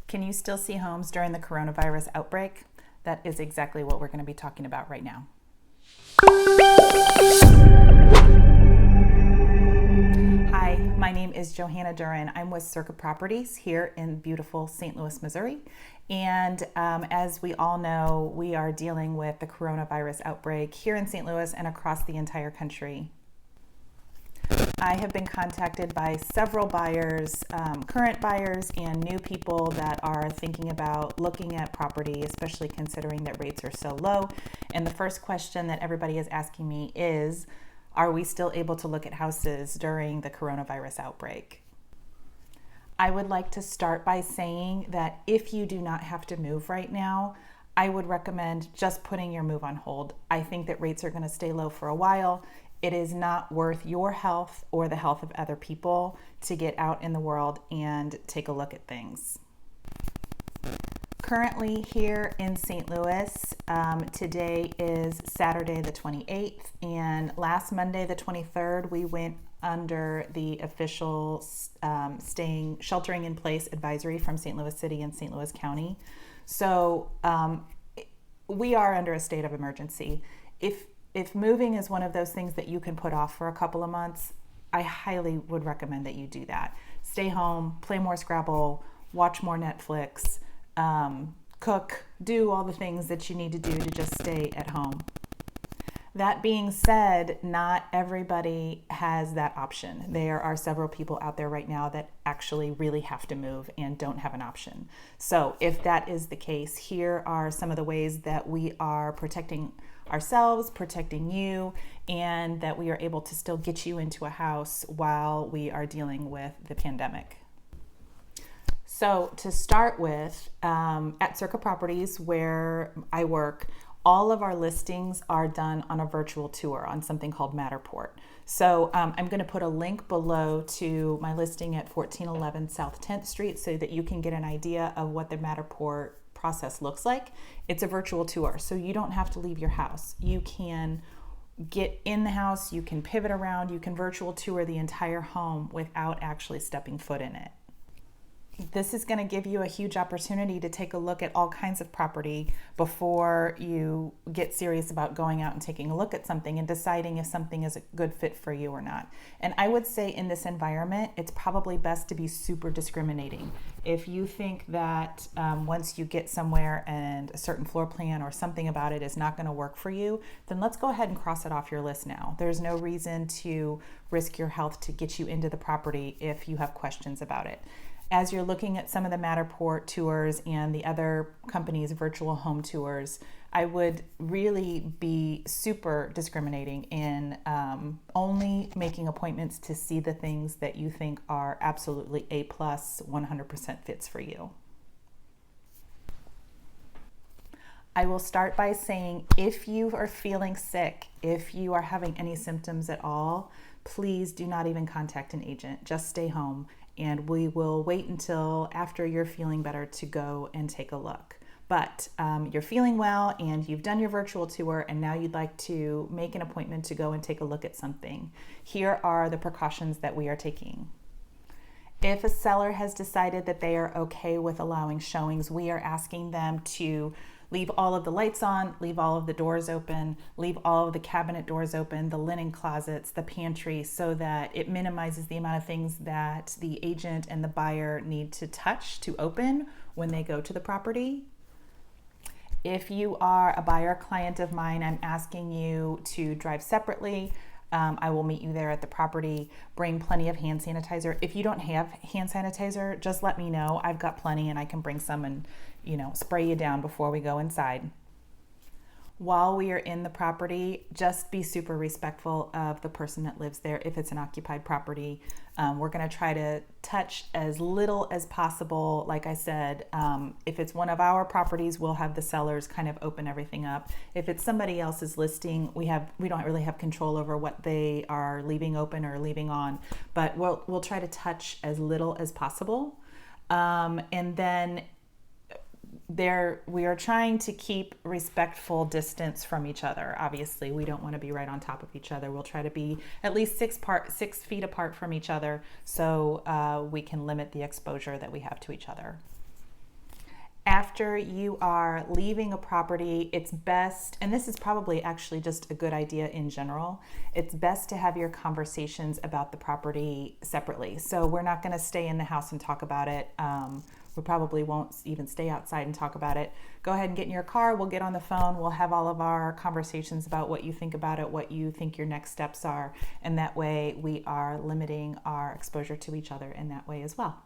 Can you still see homes during the coronavirus outbreak? That is exactly what we're going to be talking about right now. Hi, my name is Johanna Dueren. I'm with Circa Properties here in beautiful St. Louis, Missouri. And as we all know, we are dealing with the coronavirus outbreak here in St. Louis and across the entire country. I have been contacted by several buyers, current buyers and new people that are thinking about looking at property, especially considering that rates are so low. And the first question that everybody is asking me is, are we still able to look at houses during the coronavirus outbreak? I would like to start by saying that if you do not have to move right now, I would recommend just putting your move on hold. I think that rates are going to stay low for a while. It is not worth your health or the health of other people to get out in the world and take a look at things. Currently here in St. Louis, today is Saturday the 28th, and last Monday the 23rd, we went under the official sheltering in place advisory from St. Louis City and St. Louis County. So we are under a state of emergency. If moving is one of those things that you can put off for a couple of months, I highly would recommend that you do that. Stay home, play more Scrabble, watch more Netflix, cook, do all the things that you need to do to just stay at home. That being said, not everybody has that option. There are several people out there right now that actually really have to move and don't have an option. So if that is the case, here are some of the ways that we are protecting ourselves, protecting you, and that we are able to still get you into a house while we are dealing with the pandemic. So to start with, at Circa Properties, where I work, all of our listings are done on a virtual tour on something called Matterport. So I'm going to put a link below to my listing at 1411 South 10th Street so that you can get an idea of what the Matterport process looks like. It's a virtual tour, so you don't have to leave your house. You can get in the house, you can pivot around, you can virtual tour the entire home without actually stepping foot in it. This is going to give you a huge opportunity to take a look at all kinds of property before you get serious about going out and taking a look at something and deciding if something is a good fit for you or not. And I would say in this environment, it's probably best to be super discriminating. If you think that once you get somewhere and a certain floor plan or something about it is not going to work for you, then let's go ahead and cross it off your list now. There's no reason to risk your health to get you into the property if you have questions about it. As you're looking at some of the Matterport tours and the other companies' virtual home tours, I would really be super discriminating in only making appointments to see the things that you think are absolutely A+, 100% fits for you. I will start by saying if you are feeling sick, if you are having any symptoms at all, please do not even contact an agent. Just stay home. And we will wait until after you're feeling better to go and take a look. But you're feeling well and you've done your virtual tour and now you'd like to make an appointment to go and take a look at something. Here are the precautions that we are taking. If a seller has decided that they are okay with allowing showings, we are asking them to leave all of the lights on, leave all of the doors open, leave all of the cabinet doors open, the linen closets, the pantry, so that it minimizes the amount of things that the agent and the buyer need to touch to open when they go to the property. If you are a buyer client of mine, I'm asking you to drive separately. I will meet you there at the property. Bring plenty of hand sanitizer. If you don't have hand sanitizer, just let me know. I've got plenty and I can bring some and, spray you down before we go inside. While we are in the property, just be super respectful of the person that lives there if it's an occupied property. We're going to try to touch as little as possible. Like I said, if it's one of our properties, we'll have the sellers kind of open everything up. If it's somebody else's listing, we don't really have control over what they are leaving open or leaving on, but we'll try to touch as little as possible. And then we are trying to keep respectful distance from each other. Obviously, we don't want to be right on top of each other. We'll try to be at least 6 feet apart from each other so we can limit the exposure that we have to each other. After you are leaving a property, it's best, and this is probably actually just a good idea in general, it's best to have your conversations about the property separately. So we're not going to stay in the house and talk about it. We probably won't even stay outside and talk about it. Go ahead and get in your car. We'll get on the phone. We'll have all of our conversations about what you think about it, what you think your next steps are. And that way we are limiting our exposure to each other in that way as well.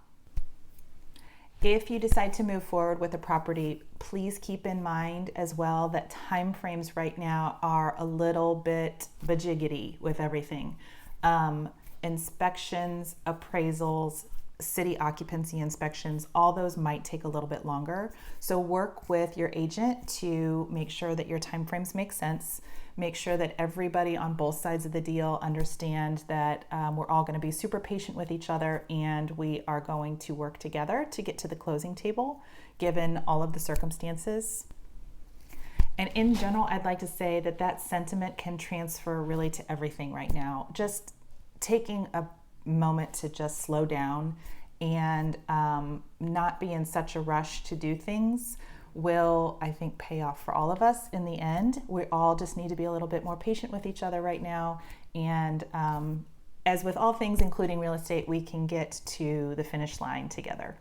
If you decide to move forward with a property, please keep in mind as well that time frames right now are a little bit bajiggity with everything. Inspections, appraisals, city occupancy inspections, all those might take a little bit longer. So work with your agent to make sure that your timeframes make sense. Make sure that everybody on both sides of the deal understand that we're all going to be super patient with each other, and we are going to work together to get to the closing table, given all of the circumstances. And in general, I'd like to say that that sentiment can transfer really to everything right now. Just taking a moment to just slow down and not be in such a rush to do things will, I think, pay off for all of us in the end. We all just need to be a little bit more patient with each other right now. And as with all things, including real estate, we can get to the finish line together.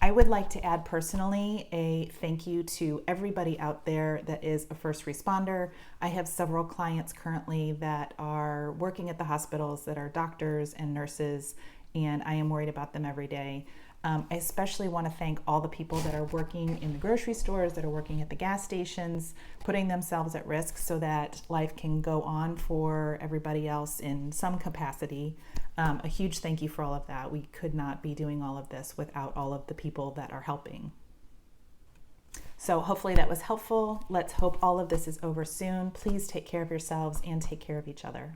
I would like to add personally a thank you to everybody out there that is a first responder. I have several clients currently that are working at the hospitals that are doctors and nurses, and I am worried about them every day. I especially want to thank all the people that are working in the grocery stores, that are working at the gas stations, putting themselves at risk so that life can go on for everybody else in some capacity. A huge thank you for all of that. We could not be doing all of this without all of the people that are helping. So hopefully that was helpful. Let's hope all of this is over soon. Please take care of yourselves and take care of each other.